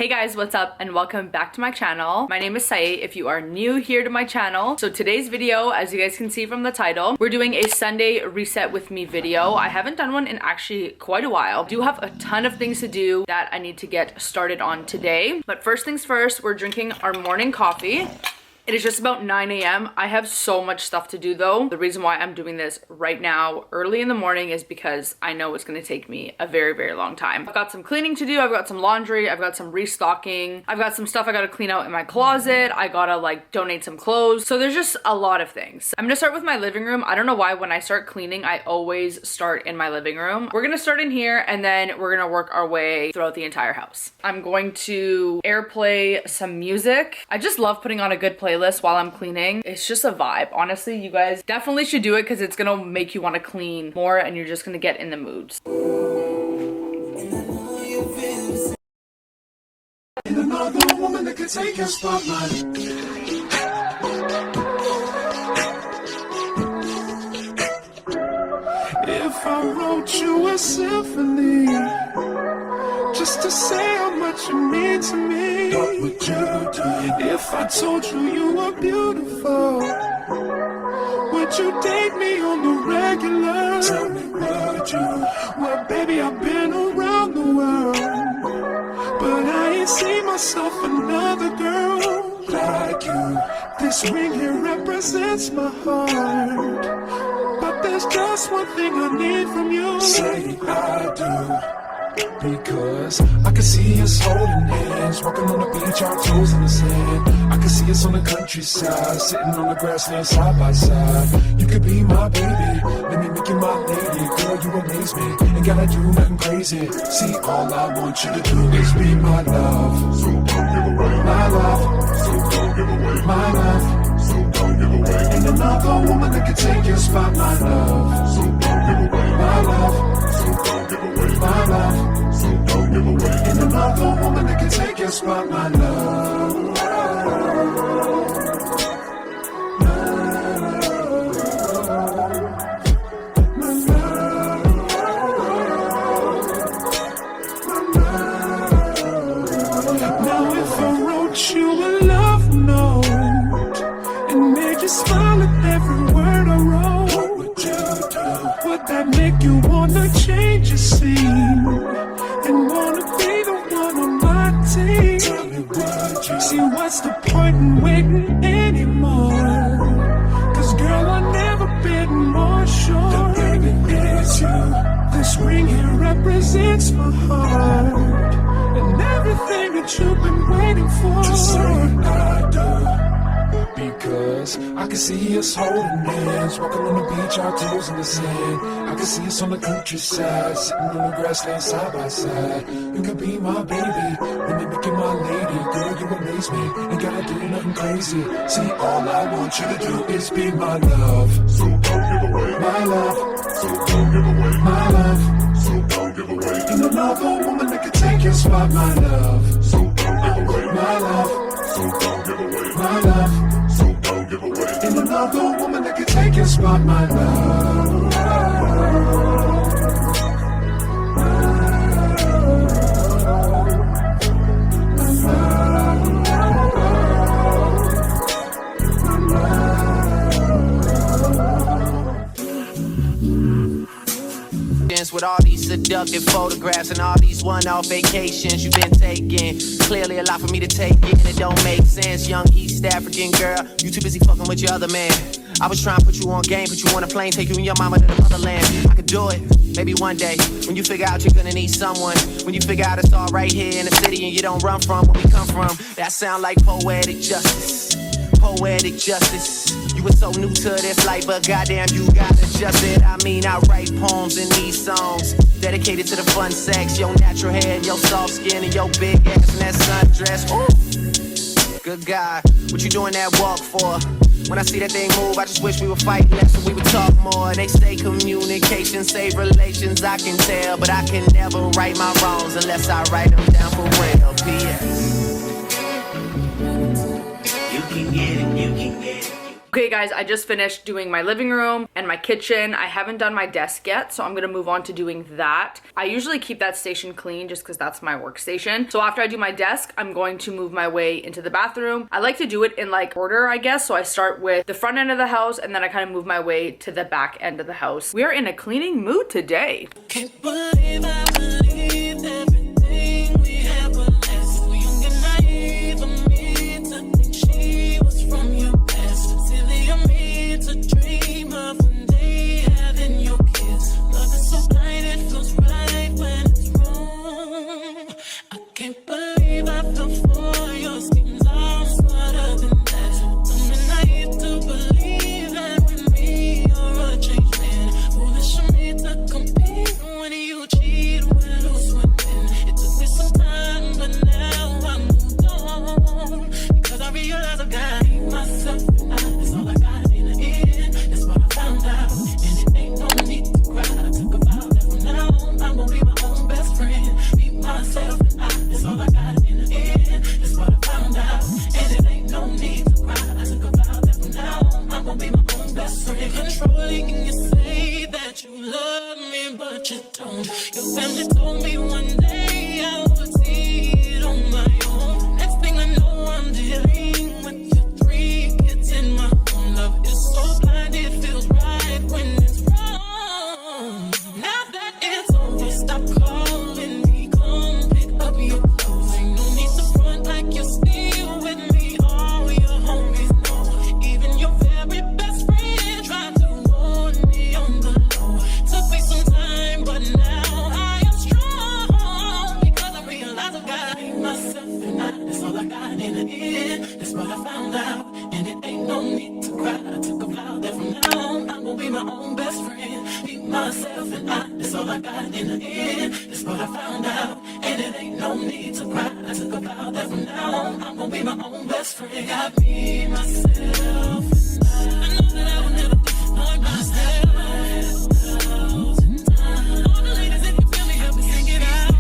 Hey guys, what's up and welcome back to my channel. My name is Sayeh if you are new here to my channel. So today's video, as you guys can see from the title, we're doing a Sunday reset with me video. I haven't done one in actually quite a while. I do have a ton of things to do that I need to get started on today. But first things first, we're drinking our morning coffee. It is just about 9 a.m. I have so much stuff to do though. The reason why I'm doing this right now early in the morning is because I know it's going to take me a very, very long time. I've got some cleaning to do. I've got some laundry. I've got some restocking. I've got some stuff I got to clean out in my closet. I got to like donate some clothes. So there's just a lot of things. I'm going to start with my living room. I don't know why when I start cleaning, I always start in my living room. We're going to start in here and then we're going to work our way throughout the entire house. I'm going to airplay some music. I just love putting on a good playlist while I'm cleaning. It's just a vibe. Honestly, you guys definitely should do it because it's gonna make you want to clean more and you're just gonna get in the mood. Another woman that could take your spotlight. If I wrote you a symphony just to say how much you mean to me, what would you do? If I told you you were beautiful, would you date me on the regular? Tell me, would you? Well, baby, I've been around the world, but I ain't seen myself another girl like you. This ring here represents my heart, but there's just one thing I need from you. Say I do. Because I can see us holding hands, walking on the beach, our toes in the sand. I can see us on the countryside, sitting on the grassland side by side. You could be my baby, let me make you my lady. Girl, you amaze me, ain't gotta do nothing crazy. See, all I want you to do is be my love. So don't give away my love. So don't give away my love. So don't give away. Ain't another woman that can take your spot, my love. So don't give away my love. So don't give away my love. So don't give away. Ain't another woman that can take your spot, my love. Now if I wrote you a love note and made you smile at every word I wrote, what would you do? Would that make you wanna change your scene and wanna be the one on my team? Tell me, would you? See, what's the point in waiting anymore? Cause girl, I've never been more sure that baby it's you. This ring here represents my heart and everything that you've been waiting for. To say I do. Because I can see us holding hands, walking on the beach, our toes in the sand. I can see us on the countryside, sitting on the grassland side by side. You can be my baby, let me make you my lady. Girl, you amaze me, ain't gotta do nothing crazy. See, all I want you to do is be my love. So don't give away my love. So don't give away my love. So don't give away. Ain't another woman that can take your spot, my love. So don't give away my love. So don't give away my love. So don't give away. Ain't another woman that can take your spot, my love. With all these seductive photographs and all these one-off vacations you've been taking, clearly a lot for me to take in. It don't make sense, young East African girl, you too busy fucking with your other man. I was trying to put you on game, put you on a plane, take you and your mama to the motherland. I could do it, maybe one day, when you figure out you're gonna need someone, when you figure out it's all right here in the city and you don't run from where we come from. That sound like poetic justice, poetic justice. You were so new to this life, but goddamn, you got adjusted. I mean, I write poems in these songs dedicated to the fun sex, your natural hair, and your soft skin, and your big ass and that sundress. Ooh, good God, what you doing that walk for? When I see that thing move, I just wish we would fight less and we would talk more. They say communication save relations, I can tell, but I can never right my wrongs unless I write them down for real. P.S. You can get it, you can get it. Okay guys, I just finished doing my living room and my kitchen. I haven't done my desk yet, so I'm gonna move on to doing that. I usually keep that station clean just because that's my workstation. So after I do my desk, I'm going to move my way into the bathroom. I like to do it in like order, I guess. So I start with the front end of the house and then I kind of move my way to the back end of the house. We are in a cleaning mood today. Can't believe I believed everything we had was less. So young and naive of me to think she was from your past. Silly of me to dream of one day having your kiss. Love is so blind, it feels right when it's wrong. I can't believe I fell for your schemes. I'm smarter than that. Dumb and naive to believe that with me you're a changed man. Foolish of me to compete when you cheat, when lose women. It took me some time, but now I'm moved on. Because I realize I got myself and that's all I got in the end. That's what I found out. And it ain't no need to cry. I took a vow that from now on I'm gonna be my own best friend. Be myself and that's all I got in the end. That's what I found out. And it ain't no need to cry. I took a vow that from now on I'm gonna be my own best friend. Controlling and you say that you love me, but you don't. Your family told me one day I would see it on my own. Next thing I know, I'm dealing with your 3 kids in my own. Love is so blind, it feels right when it's wrong. Now that it's over, stop calling me. Come pick up your clothes. Ain't no need to front like you're still with me. All your homies know. Even your very best friend tried to warn me on the low. Took me some time, but now I am strong. Because I realize I got myself and that's all I got in the end. That's what I found out. And it ain't no need to cry. I took a vow that from now on I'm gonna be my own best friend. Be myself and that's all I got in the end. That's what I found out. And it ain't no need to cry. I took a vow that from now on I'm gonna be my own best friend. Got me, myself, and I know that I will never disappoint myself. All the ladies, if you feel me, help me sing it out.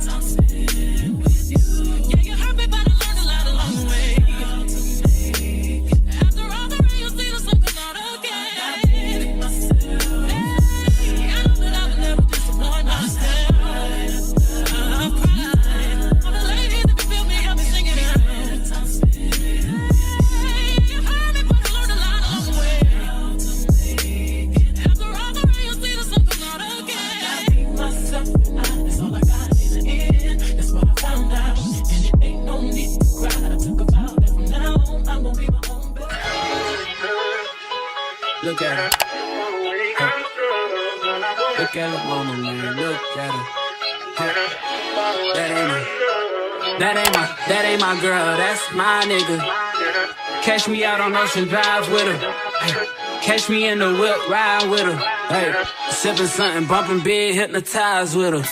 I'm sitting with you. Yeah, you hurt me, but I learned a lot along the way. After all the rain, you see the sun come out again. I know that I will never disappoint myself. I'm crying. All the ladies, if you feel me, help me sing it out. I'm sitting. You hurt me, but I learned a lot along the way. After all the rain, you see the sun come out again. I be myself and that's all I got in the end. That's what I found out. And it ain't no need to cry. I took a vow that from now on I'm gonna be my own best. Look at her. Look at her mama, man. Look at her. That ain't my girl. That's my nigga. Catch me out on Ocean Drive with her. Hey. Catch me in the whip, ride with her. Hey. Sipping something, bumping big, hypnotized with her.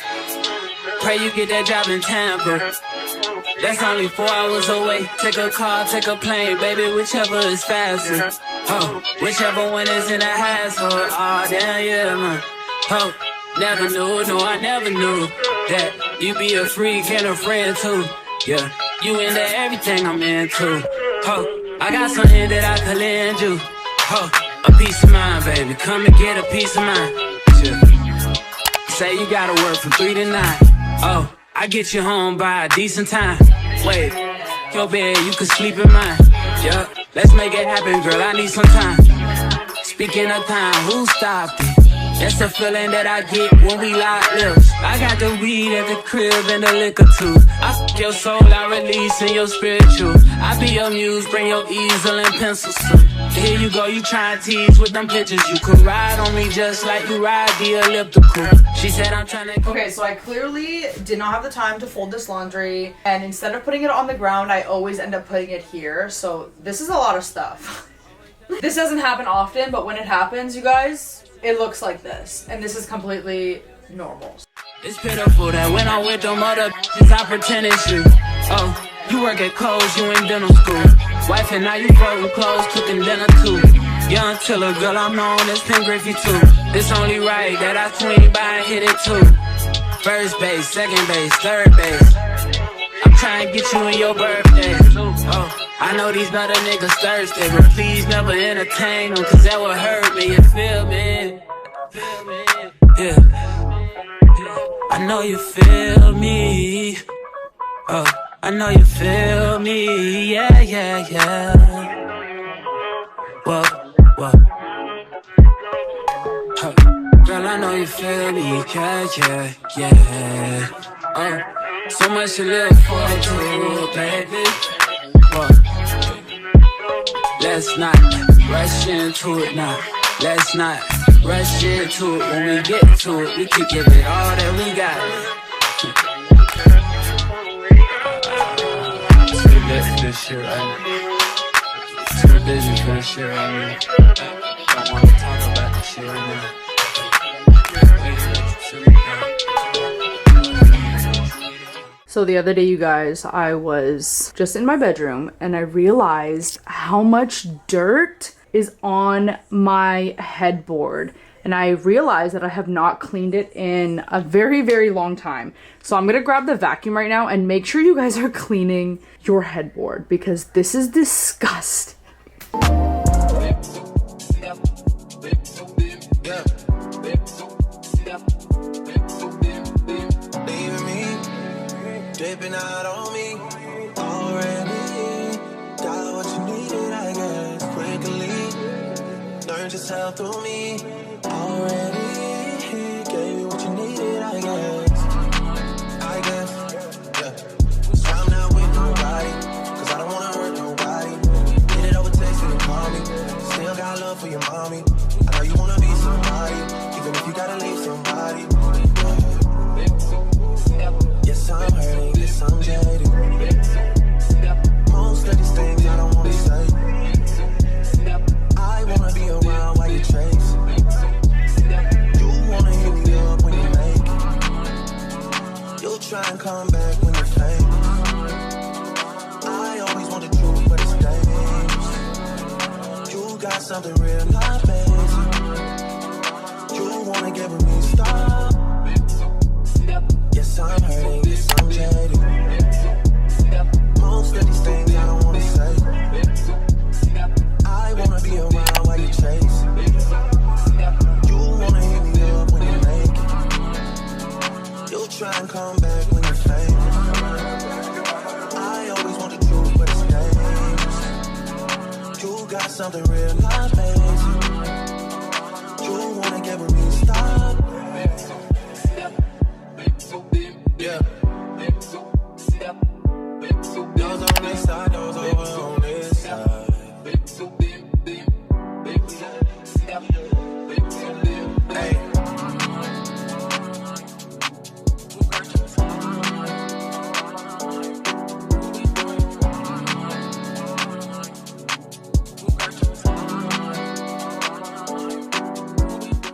Pray you get that job in Tampa. That's only 4 hours away. Take a car, take a plane, baby, whichever is faster. Oh, whichever one is in the hassle. Oh, damn, yeah, man. Oh, never knew, no, I never knew that you be a freak and a friend too. Yeah, you into everything I'm into. Oh, I got something that I could lend you. Oh, a peace of mind, baby. Come and get a peace of mind. Yeah. Say you gotta work from 3 to 9. Oh, I get you home by a decent time. Wait, your bed, you can sleep in mine. Yeah, let's make it happen, girl, I need some time. Speaking of time, who stopped it? That's the feeling that I get when we lock lips. I got the weed at the crib and the liquor too. I fuck your soul, I release in your spiritual. I be your muse, bring your easel and pencils too. Here you go, you try and tease with them pictures. You could ride on me just like you ride the elliptical. She said I'm trying to... Okay, so I clearly did not have the time to fold this laundry, and instead of putting it on the ground, I always end up putting it here. So this is a lot of stuff. This doesn't happen often, but when it happens, you guys, it looks like this. And this is completely normal. It's pitiful that when I'm with them other bitches, I pretend it's you. Oh, you work at Kohl's, you in dental school. Wife and now you folding clothes, cooking dinner too. Young Tiller, girl, I'm known as Pink Griffey too. It's only right that I swing by and hit it too. First base, second base, third base. I'm trying to get you in your birthday. Oh, I know these better niggas thirsty, but please never entertain them, cause that would hurt me, you feel me? Yeah. I know you feel me. Oh, I know you feel me. Yeah, yeah, yeah. Whoa, whoa. Huh. Girl, I know you feel me. Yeah, yeah, yeah. Oh, so much to live for, too, baby. Whoa. Let's not rush into it now. Let's not rush into it. When we get to it, we can give it all that we got. Too lit for this shit right now. Too busy for this shit right now. Don't wanna talk about this shit right now. So the other day, you guys, I was just in my bedroom and I realized how much dirt is on my headboard. And I realized that I have not cleaned it in a very, very long time. So I'm gonna grab the vacuum right now and make sure you guys are cleaning your headboard because this is disgusting. Dipping out on me already. Got what you needed, I guess. Quickly learned yourself through me already. Gave you what you needed, I guess. Yeah. So I'm not with nobody, cause I don't wanna hurt nobody. Did it over text and call me. Still got love for your mommy. I know you wanna be somebody, even if you gotta leave somebody. Yes, I'm hurting, yes, I'm jaded. Most of these things I don't wanna say. I wanna be around while you chase. You wanna hit me up when you make it. You'll try and come back when you're famous. I always want the truth, but it's dangerous. You got something real, not basic. You wanna get with me, stop. Yes, I'm hurting, yes, I'm jaded. Most of these things I don't wanna say. I wanna be around while you chase. You wanna hit me up when you make it. You'll try and come back when you're famous. I always want the truth, but it's dangerous. You got something real, not basic. You wanna get with me, stop. Yeah. Those on this side, those over on this side. Hey.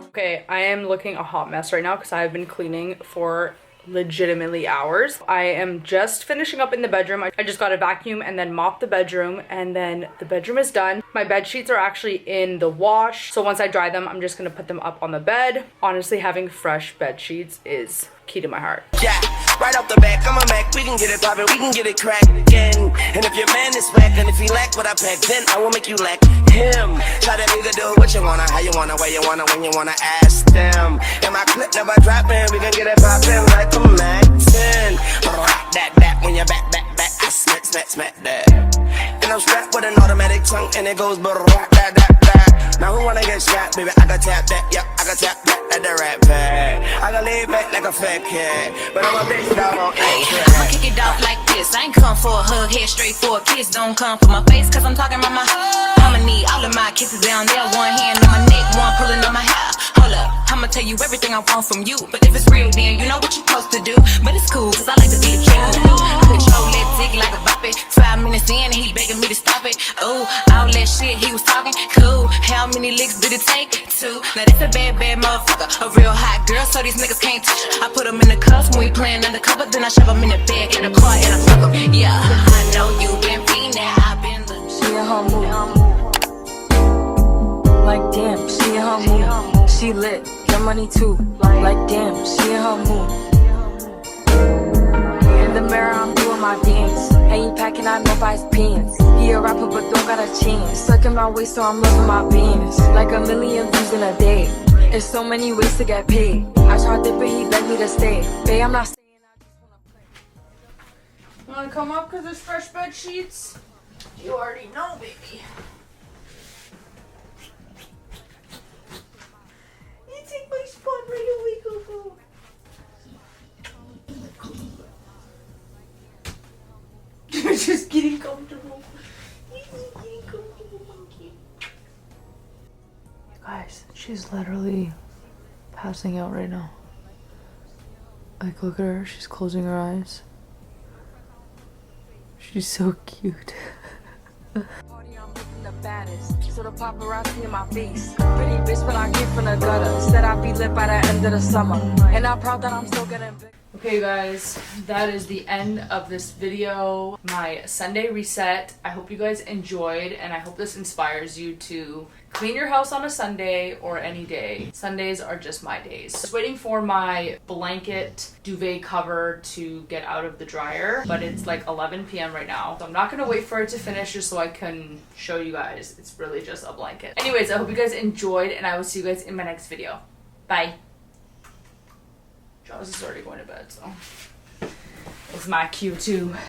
Okay, I am looking a hot mess right now because I've been cleaning for legitimately hours. I am just finishing up in the bedroom. I just got a vacuum and then mop the bedroom, and then the bedroom is done. My bed sheets are actually in the wash, so once I dry them, I'm just gonna put them up on the bed. Honestly, having fresh bed sheets is key to my heart. Yeah, right off the back, I'm a Mac. We can get it poppin', we can get it crackin'. And if your man is back, and if he lack what I pack, then I will make you lack him. Try to nigga do what you wanna, how you wanna, where you wanna, when you wanna, ask them. And my clip never droppin', we can get it poppin' like a Mac 10. That, when you're back, I smack that. And I'm strapped with an automatic tongue, and it goes that. Now who wanna get shot, baby? I can tap that, yeah, I can tap that at the rap pad. I can lay back like a fat cat, but I'm a bitch dog on I'ma kick it off like this. I ain't come for a hug, head straight for a kiss. Don't come for my face, cause I'm talking about my I'ma need all of my kisses down there. One hand on my neck, one pulling on my hair. Hold up, I'ma tell you everything I want from you. But if it's real, then you know what you're supposed to do. But it's cool, cause I like to be the king. I control that dick like a puppet. 5 minutes in and he begging me to stop it. Ooh, all that shit he was talking, cool. How many licks did it take? 2. Now that's a bad motherfucker. A real hot girl, so these niggas can't touch. I put them in the cuffs when we playing undercover. Then I shove them in the bed, in the car, and I fuck them. Yeah, I know you been fiending, I've been the She in her mood. Like damn, she in her mood. She lit, your money too. Like damn, she in her mood. In the mirror, I'm doing my my dance. Ain't packing out nobody's pants. He a rapper but don't got a chance. Sucking my waist so I'm loving my penis. Like a million views in a day. There's so many ways to get paid. I tried to but he begged me to stay. Babe, I'm not staying, I just wanna play. You wanna come up because there's fresh bed sheets? You already know, baby. You take my spot right away, Coco. You're just getting comfortable. Guys, she's literally passing out right now. Like, look at her. She's closing her eyes. She's so cute. Party, I'm looking the baddest. So the paparazzi in my face. Pretty bitch, but I came from the gutter. Said I'd be lit by the end of the summer. And I'm proud that I'm still getting big. Okay guys, that is the end of this video, my Sunday reset. I hope you guys enjoyed and I hope this inspires you to clean your house on a Sunday or any day. Sundays are just my days. Just waiting for my blanket duvet cover to get out of the dryer, but it's like 11 p.m. right now. So I'm not gonna wait for it to finish just so I can show you guys. It's really just a blanket. Anyways, I hope you guys enjoyed and I will see you guys in my next video. Bye. Jaws is already going to bed, so it's my cue too.